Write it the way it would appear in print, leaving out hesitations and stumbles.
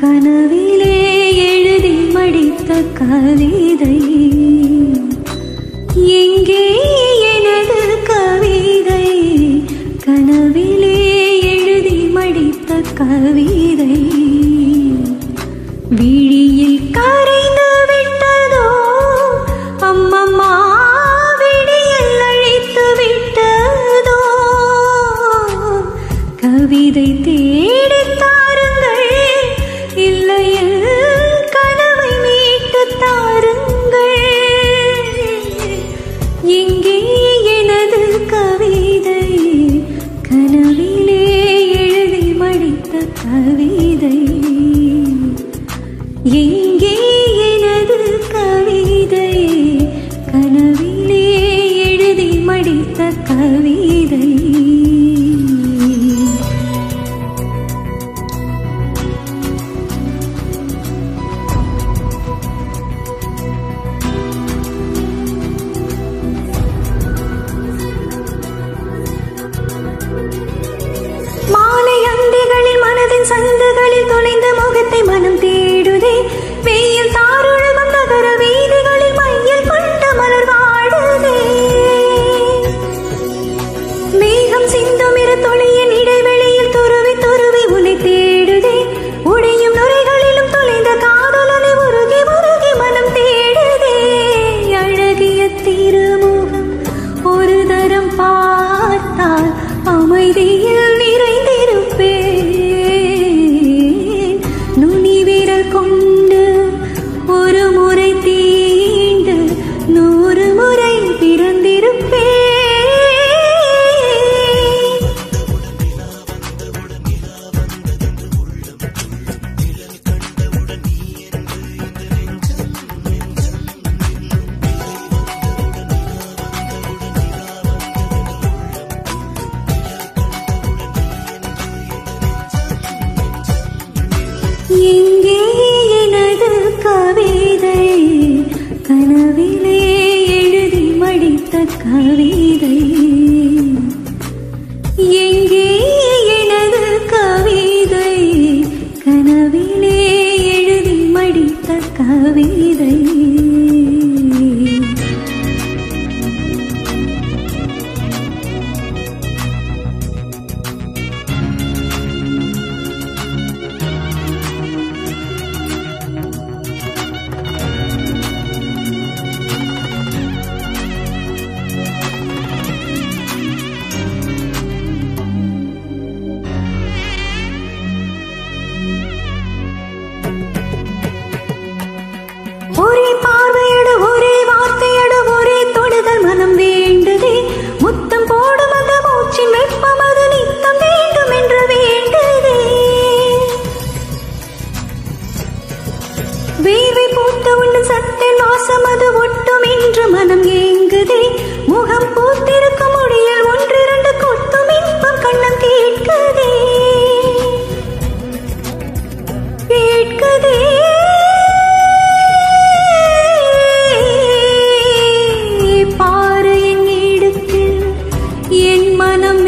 கனவிலே எழுதி மடித்த கவிதை எங்கே எனது கவிதை கனவிலே எழுதி மடித்த கவிதை விழியில் கரைந்து விட்டதோ அம்மம்மா விழியில் அழித்து விட்டதோ கவிதை தேடி தாருங்கள் இல்லையில் கனவை மீட்டு தாருங்கள் எங்கே எனது கவிதை கனவிலே எழுதி மடித்த கவிதை எங்கே எனது கவிதை கனவிலே எழுதி மடித்த கவிதை மாலை அந்திகளில் மனதின் சந்துகளில் தொலைந்த முகத்தை மனம் தேடுதே வெயில் தாருழும் நகர வீதிகளில் மையில் கொண்ட மலர் வாடுதே மேகம் சிந்தும் இரு துளியின் இடைவெளியில் துருவி துருவி உன்னை தேடுதே உடையும் நுரைகளிலும் தொலைந்த காதலனை உருகி உருகி மனம் தேடுதே அழகிய திருமுகம் ஒரு தரம் பார்த்தால் அமைதியில் நிறைந்திருப்பேன் நுனி விரல் கொண்டு ஒரு முறை தீண்டு 100 முறை பிறந்திருப்பேன் எங்கே எனது கவிதை கனவிலே எழுதி மடித்த கவிதை எங்கே எனது கவிதை கனவிலே எழுதி மடித்த கவிதை ஒரே பார்வையடு ஒரே வார்த்தையடு ஒரே தொடுதல் மனம் வேண்டுதே முத்தம் போடும் அந்த மூச்சின் வெப்பம் அது நித்தம் வேண்டும் என்று வேண்டுதே வேர்வை பூத்த உன் சட்டின் வாசம் அது ஒட்டும் என்று மனம் ஏங்குதே முகம் பூத்திருக்கும் முடியில் 1-2 கொட்டும் இன்பம் கண்ணம் கேட்குதே கேட்குதே பாரு என் இடத்தில் என் மனம்